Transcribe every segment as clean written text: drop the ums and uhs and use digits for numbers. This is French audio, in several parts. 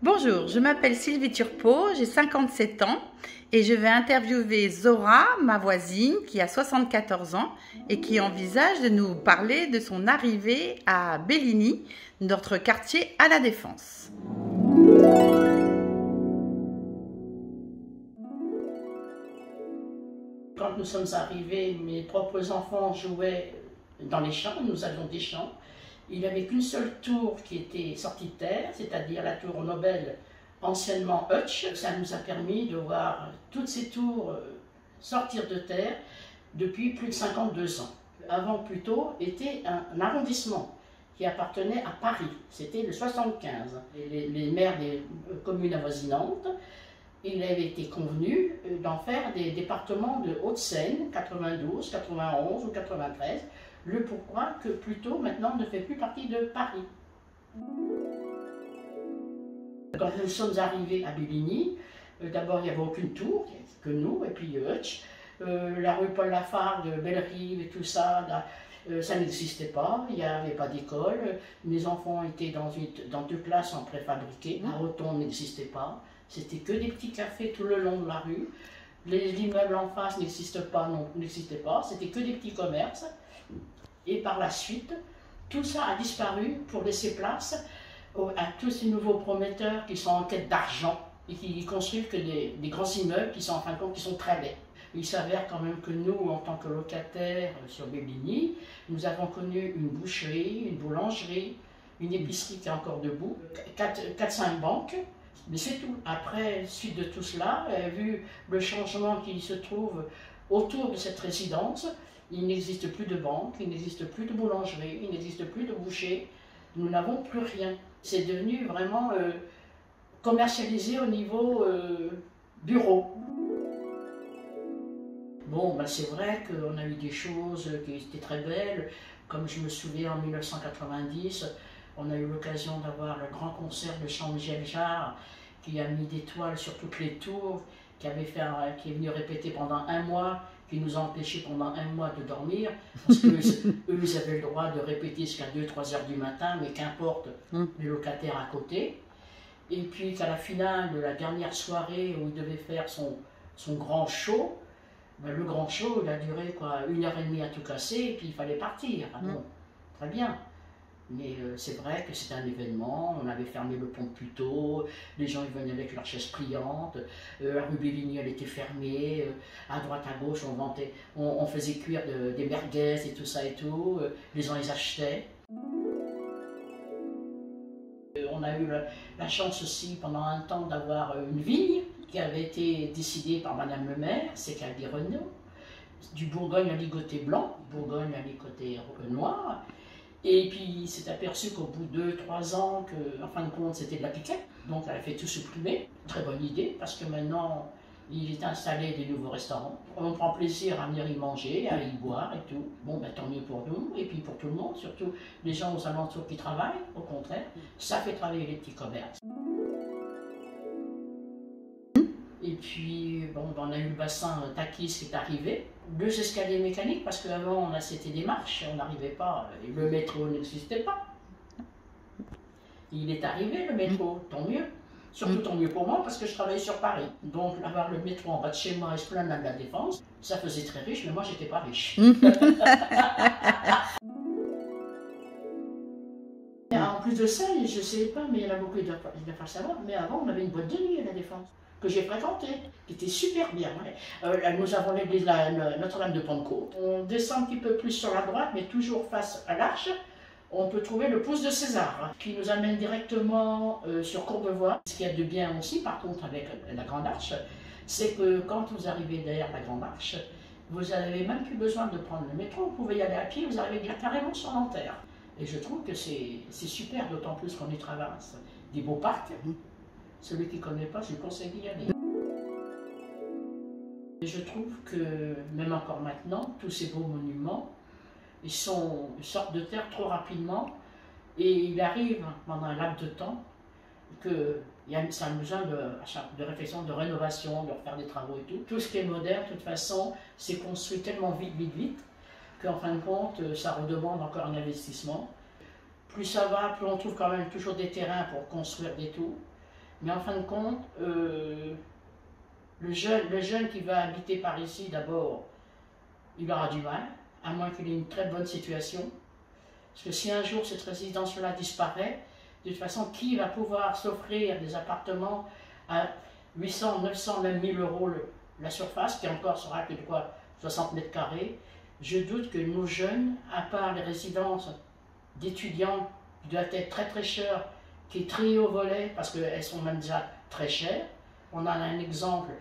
Bonjour, je m'appelle Sylvie Turpot, j'ai 57 ans et je vais interviewer Zora, ma voisine, qui a 74 ans et qui envisage de nous parler de son arrivée à Belligny, notre quartier à La Défense. Quand nous sommes arrivés, mes propres enfants jouaient dans les champs, nous avions des champs. Il n'y avait qu'une seule tour qui était sortie de terre, c'est-à-dire la tour Nobel, anciennement Hutch. Ça nous a permis de voir toutes ces tours sortir de terre depuis plus de 52 ans. Avant, plutôt, était un arrondissement qui appartenait à Paris. C'était le 75. Les maires des communes avoisinantes, il avait été convenu d'en faire des départements de Haute-Seine, 92, 91 ou 93, le pourquoi que plutôt maintenant ne fait plus partie de Paris. Quand nous sommes arrivés à Belligny, d'abord il n'y avait aucune tour, que nous, et puis Hutch. La rue Paul Lafargue, Bellerive et tout ça, ça n'existait pas, il n'y avait pas d'école. Mes enfants étaient dans deux classes en préfabriqué, la rotonde n'existait pas. C'était que des petits cafés tout le long de la rue. Les immeubles en face n'existaient pas, c'était que des petits commerces. Et par la suite, tout ça a disparu pour laisser place à tous ces nouveaux prometteurs qui sont en quête d'argent et qui construisent que des grands immeubles qui sont en fin de compte qui sont très laids. Il s'avère quand même que nous, en tant que locataires sur Belligny, nous avons connu une boucherie, une boulangerie, une épicerie qui est encore debout, 4-5 banques. Mais c'est tout. Après, suite de tout cela, vu le changement qui se trouve autour de cette résidence, il n'existe plus de banque, il n'existe plus de boulangerie, il n'existe plus de boucher. Nous n'avons plus rien. C'est devenu vraiment commercialisé au niveau bureau. Bon, ben c'est vrai qu'on a eu des choses qui étaient très belles. Comme je me souviens en 1990, on a eu l'occasion d'avoir le grand concert de Jean-Michel Jarre qui a mis des toiles sur toutes les tours, qui est venu répéter pendant un mois, qui nous a empêchés pendant un mois de dormir, parce qu'eux, ils avaient le droit de répéter jusqu'à 2-3 heures du matin, mais qu'importe les locataires à côté. Et puis qu'à la finale de la dernière soirée où il devait faire son grand show, ben le grand show, il a duré quoi, 1h30 à tout casser, et puis il fallait partir. Ah bon, très bien. Mais c'est vrai que c'est un événement, on avait fermé le pont plus tôt, les gens ils venaient avec leurs chaises pliantes, la rue Belligny elle était fermée, à droite à gauche on faisait cuire des merguez et tout ça et tout, les gens ils achetaient. On a eu la chance aussi pendant un temps d'avoir une vigne qui avait été décidée par Madame le maire, c'est Caldi Renaud, du Bourgogne à ligoté blanc, Bourgogne à ligoté noir. Et puis il s'est aperçu qu'au bout de 2-3 ans, en fin de compte, c'était de la piquette. Donc elle a fait tout supprimer. Très bonne idée, parce que maintenant, il est installé des nouveaux restaurants. On prend plaisir à venir y manger, à y boire et tout. Bon, ben, tant mieux pour nous, et puis pour tout le monde, surtout les gens aux alentours qui travaillent, au contraire. Ça fait travailler les petits commerces. Et puis, bon, on a eu le bassin Takis qui est arrivé. 2 escaliers mécaniques, parce qu'avant, c'était des marches, on n'arrivait pas, le métro n'existait pas. Il est arrivé, le métro, tant mieux. Surtout tant mieux pour moi, parce que je travaillais sur Paris. Donc, avoir le métro en bas de chez moi, Esplanade de la Défense, ça faisait très riche, mais moi, j'étais pas riche. En plus de ça, je ne sais pas, mais il y en a beaucoup qui doivent pas le savoir, mais avant, on avait une boîte de nuit à la Défense, que j'ai fréquentée, qui était super bien. Nous avons l'église Notre-Dame de Pentecôte. On descend un petit peu plus sur la droite, mais toujours face à l'Arche, on peut trouver le pouce de César, qui nous amène directement sur Courbevoie. Ce qu'il y a de bien aussi, par contre, avec la Grande Arche, c'est que quand vous arrivez derrière la Grande Arche, vous n'avez même plus besoin de prendre le métro, vous pouvez y aller à pied, vous arrivez carrément sur Nanterre. Et je trouve que c'est super, d'autant plus qu'on y traverse des beaux parcs. Celui qui ne connaît pas, je lui conseille d'y aller. Et je trouve que, même encore maintenant, tous ces beaux monuments, ils sortent de terre trop rapidement. Et il arrive, pendant un laps de temps, que ça a besoin de réflexion, de rénovation, de refaire des travaux et tout. Tout ce qui est moderne, de toute façon, c'est construit tellement vite, qu'en fin de compte, ça redemande encore un investissement. Plus ça va, plus on trouve quand même toujours des terrains pour construire des tours. Mais en fin de compte, le jeune qui va habiter par ici, d'abord, il aura du mal, à moins qu'il ait une très bonne situation. Parce que si un jour cette résidence-là disparaît, de toute façon, qui va pouvoir s'offrir des appartements à 800, 900, même 1000 euros la surface, qui encore sera que de quoi 60 mètres carrés. Je doute que nos jeunes, à part les résidences d'étudiants qui doivent être très très chères, qui trient au volet, parce qu'elles sont même déjà très chères. On a un exemple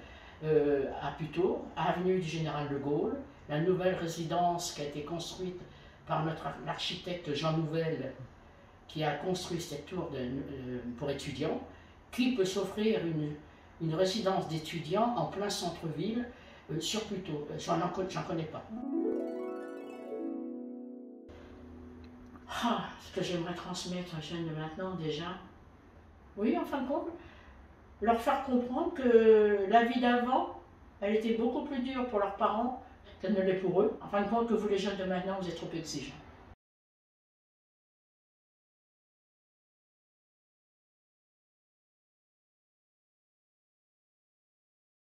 à Puteaux, avenue du Général de Gaulle, la nouvelle résidence qui a été construite par notre architecte Jean Nouvel, qui a construit cette tour pour étudiants. Qui peut s'offrir une résidence d'étudiants en plein centre-ville sur Puteaux? J'en connais pas. Ah, ce que j'aimerais transmettre aux jeunes de maintenant déjà, oui, en fin de compte, leur faire comprendre que la vie d'avant, elle était beaucoup plus dure pour leurs parents qu'elle ne l'est pour eux. En fin de compte, que vous les jeunes de maintenant, vous êtes trop exigeants.